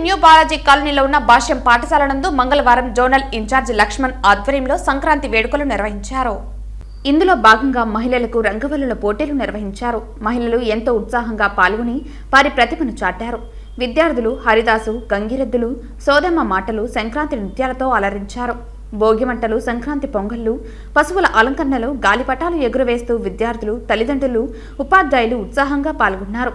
New Balaji కాలనీలో ఉన్న భాష్యం పాఠశాల నందు మంగళవారం జోనల్ ఇన్ఛార్జ్ లక్ష్మణ్ ఆధ్వర్యంలో సంక్రాంతి వేడుకలు నిర్వహించారు. ఇందులో భాగంగా మహిళలకు రంగవల్లుల పోటీలు నిర్వహించారు. మహిళలు ఎంతో ఉత్సాహంగా పాల్గొని వారి ప్రతిభను చాటారు. విద్యార్థులు హరిదాసు, గంగిరెద్దులు, సోదమ్మ మాటలు, సంక్రాంతి నృత్యాలతో అలరించారు. భోగిమంటలు, సంక్రాంతి పొంగళ్లు, పశువుల అలంకరణలు, గాలిపటాలు ఎగురవేస్తూ విద్యార్థులు, తల్లిదండ్రులు, ఉపాధ్యాయులు ఉత్సాహంగా పాల్గొన్నారు.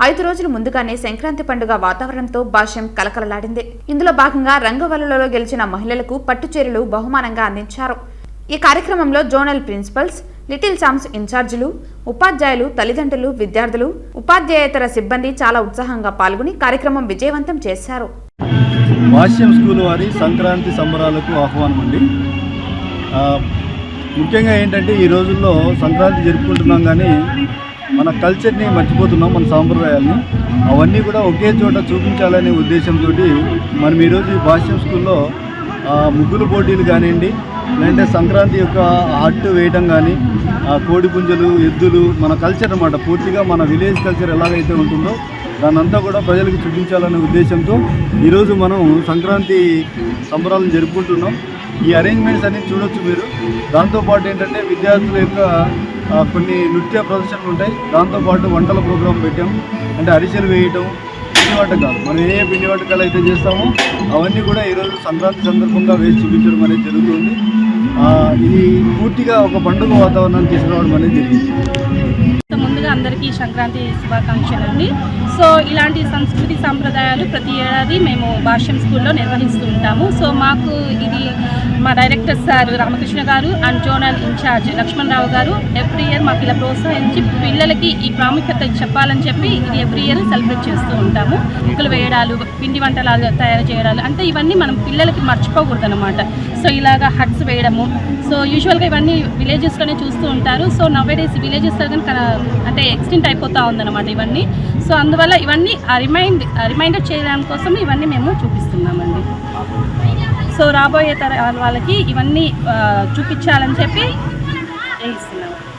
5 రోజుల ముందుగానే సంక్రాంతి పండుగ వాతావరణంతో భాష్యం కలకలలాడింది. ఇందులో భాగంగా రంగవల్లులలో గెలిచిన మహిళలకు పట్టుచీరలు బహుమానంగా అందించారు. ఈ కార్యక్రమంలో జోనల్ ప్రిన్సిపల్స్, లిటిల్ చాంప్స్ ఇన్ఛార్జీలు, ఉపాధ్యాయులు, తల్లిదండ్రులు, విద్యార్థులు, ఉపాధ్యాయేతర సిబ్బంది చాలా ఉత్సాహంగా పాల్గొని కార్యక్రమం విజయవంతం చేశారు. భాష్యం స్కూల్ వారి సంక్రాంతి సంబరాలకు ఆహ్వానం అండి. ముఖ్యంగా ఏంటంటే ఈ రోజుల్లో సంక్రాంతి జరుపుకుంటున్నాం, కానీ మన కల్చర్ని మర్చిపోతున్నాం, మన సాంప్రదాయాల్ని. అవన్నీ కూడా ఒకే చోట చూపించాలనే ఉద్దేశంతో మనం ఈరోజు ఈ భాష్యం స్కూల్లో ముగ్గుల పోటీలు కానివ్వండి, లేదంటే సంక్రాంతి యొక్క హట్టు వేయడం కానీ, కోడి పుంజలు, ఎద్దులు, మన కల్చర్ అన్నమాట, పూర్తిగా మన విలేజ్ కల్చర్ ఎలాగైతే ఉంటుందో దాన్నంతా కూడా ప్రజలకు చూపించాలనే ఉద్దేశంతో ఈరోజు మనం సంక్రాంతి సంబరాలను జరుపుకుంటున్నాం. ఈ అరేంజ్మెంట్స్ అన్ని చూడొచ్చు మీరు. దాంతోపాటు ఏంటంటే విద్యార్థుల యొక్క కొన్ని నృత్య ప్రదర్శనలు ఉంటాయి. దాంతోపాటు వంటల ప్రోగ్రాం పెట్టాం. అంటే అరిసెలు వేయటం, పిండి వంటకాలు, మనం ఏ పిండి వంటకాలు అయితే చేస్తామో అవన్నీ కూడా ఈరోజు సంక్రాంతి సందర్భంగా వేసి చూపించడం అనేది జరుగుతుంది. ఇది పూర్తిగా ఒక పండుగ వాతావరణాన్ని తీసుకురావడం అనేది జరిగింది. ముందుగా అందరికీ సంక్రాంతి శుభాకాంక్షలు అండి. సో ఇలాంటి సంస్కృతి సాంప్రదాయాలు ప్రతి ఏడాది మేము భాష్యం స్కూల్లో నిర్వహిస్తూ ఉంటాము. సో మాకు ఇది మా డైరెక్టర్ సార్ రామకృష్ణ గారు అండ్ జోనల్ ఇన్ఛార్జ్ లక్ష్మణ్ రావు గారు ఎవ్రీ ఇయర్ మాకు ఇలా ప్రోత్సహించి పిల్లలకి ఈ ప్రాముఖ్యత చెప్పాలని చెప్పి ఇది ఎవ్రీ ఇయర్ సెలబ్రేట్ చేస్తూ ఉంటాము. ముగ్గులు వేయడాలు, పిండి వంటలాగా తయారు చేయడాలు, అంటే ఇవన్నీ మనం పిల్లలకి మర్చిపోకూడదు అనమాట. సో ఇలాగా హట్స్ వేయడము, సో యూజువల్గా ఇవన్నీ విలేజెస్లోనే చూస్తూ ఉంటారు. సో నవేడేస్ విలేజెస్లో కానీ అంటే ఎక్స్టెంట్ అయిపోతూ ఉందన్నమాట ఇవన్నీ. సో అందువల్ల ఇవన్నీ రిమైండర్ చేయడానికి కోసం ఇవన్నీ మేము చూపిస్తున్నామండి. సో రాబోయే తరాల వాళ్ళకి ఇవన్నీ చూపించాలని చెప్పి